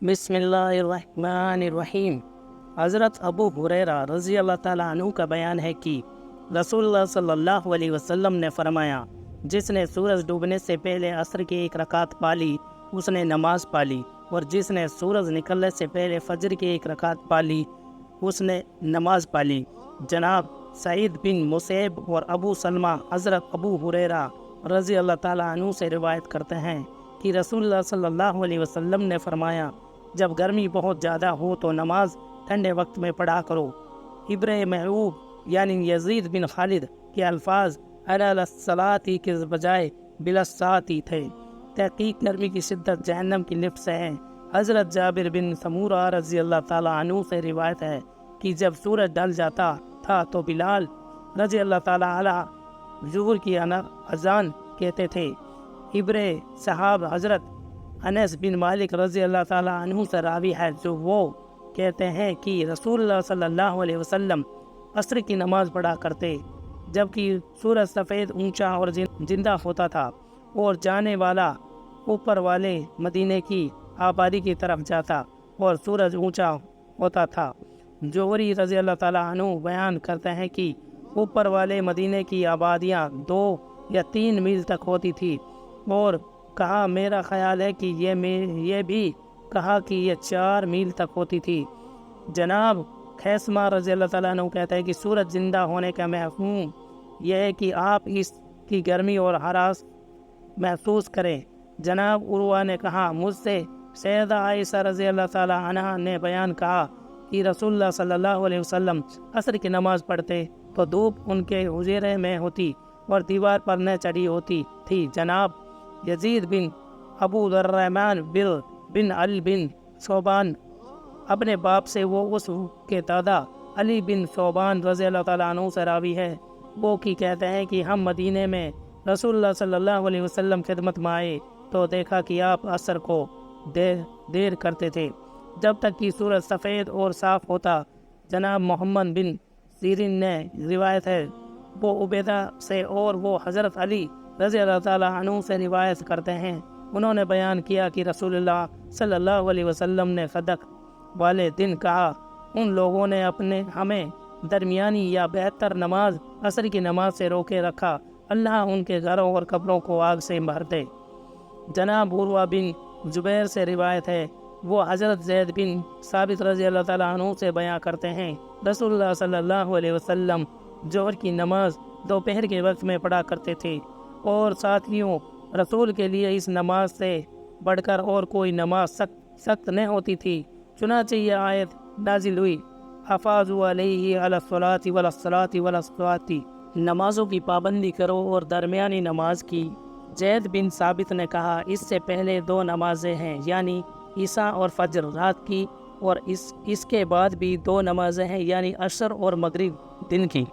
بسم اللہ الرحمن الرحیم۔ حضرت ابو ہریرہ رضی اللہ تعالیٰ عنہ کا بیان ہے کہ رسول اللہ صلی اللہ علیہ وسلم نے فرمایا، جس نے سورج ڈوبنے سے پہلے عصر کی 1 رکعت پالی اس نے نماز پالی، اور جس نے سورج نکلنے سے پہلے فجر کی 1 رکعت پالی اس نے نماز پالی۔ جناب سعید بن مسیب اور ابو سلمہ حضرت ابو ہریرہ رضی اللہ تعالیٰ عنہ سے روایت کرتے ہیں کہ رسول اللہ صلی اللہ علیہ وسلم نے فرمایا، جب گرمی بہت زیادہ ہو تو نماز ٹھنڈے وقت میں پڑھا کرو۔ ابن محبوب یعنی یزید بن خالد کے الفاظ علی الصلاۃ کے بجائے بالصلاۃ تھے۔ تحقیق گرمی کی شدت جہنم کی لفظ سے ہے۔ حضرت جابر بن سمورہ رضی اللہ تعالیٰ عنہ سے روایت ہے کہ جب سورج ڈل جاتا تھا تو بلال رضی اللہ تعالیٰ عنہ ظہر کی اذان کہتے تھے۔ ابن صحاب حضرت انس بن مالک رضی اللہ تعالیٰ عنہ سے راوی ہے، جو وہ کہتے ہیں کہ رسول اللہ صلی اللہ علیہ وسلم عصر کی نماز پڑھا کرتے جبکہ سورج سفید اونچا اور زندہ ہوتا تھا اور جانے والا اوپر والے مدینے کی آبادی کی طرف جاتا اور سورج اونچا ہوتا تھا۔ جوہری رضی اللہ تعالیٰ عنہ بیان کرتے ہیں کہ اوپر والے مدینے کی آبادیاں 2 یا 3 میل تک ہوتی تھی، اور کہا میرا خیال ہے کہ یہ بھی کہا کہ یہ 4 میل تک ہوتی تھی۔ جناب خیثمہ رضی اللہ تعالیٰ عنہ کہتا ہے کہ سورج زندہ ہونے کا مفہوم یہ ہے کہ آپ اس کی گرمی اور ہراس محسوس کریں۔ جناب عروہ نے کہا، مجھ سے سیدہ عائشہ رضی اللہ تعالیٰ عنہ نے بیان کہا کہ رسول اللہ صلی اللہ علیہ وسلم عصر کی نماز پڑھتے تو دھوپ ان کے حجرے میں ہوتی اور دیوار پر نہ چڑھی ہوتی تھی۔ جناب یزید بن ابو الرحمن بن علی بن صوبان اپنے باپ سے وہ اس کے دادا علی بن صوبان رضی اللہ تعالیٰ عنہ سے راوی ہے، وہ کی کہتے ہیں کہ ہم مدینے میں رسول اللہ صلی اللہ علیہ وسلم خدمت میں آئے تو دیکھا کہ آپ عصر کو دیر کرتے تھے جب تک کہ سورج سفید اور صاف ہوتا۔ جناب محمد بن سیرین نے روایت ہے، وہ عبیدہ سے اور وہ حضرت علی رضی اللہ تعالیٰ عنہ سے روایت کرتے ہیں، انہوں نے بیان کیا کہ رسول اللہ صلی اللہ علیہ وسلم نے صدق والے دن کہا، ان لوگوں نے ہمیں درمیانی یا بہتر نماز عصر کی نماز سے روکے رکھا، اللہ ان کے گھروں اور قبروں کو آگ سے بھر دے۔ جناب عروہ بن زبیر سے روایت ہے، وہ حضرت زید بن ثابت رضی اللہ تعالیٰ عنہ سے بیان کرتے ہیں، رسول اللہ صلی اللہ علیہ وسلم ظہر کی نماز دوپہر کے وقت میں پڑھا کرتے تھے، اور ساتھیوں رسول کے لیے اس نماز سے بڑھ کر اور کوئی نماز سخت نہ ہوتی تھی۔ چنانچہ یہ آیت نازل ہوئی، حافظوا علیہ علی الصلاۃ والصلاۃ والصلاۃ، نمازوں کی پابندی کرو اور درمیانی نماز کی۔ زید بن ثابت نے کہا، اس سے پہلے 2 نمازیں ہیں، یعنی عشاء اور فجر رات کی، اور اس کے بعد بھی 2 نمازیں ہیں، یعنی عصر اور مغرب دن کی۔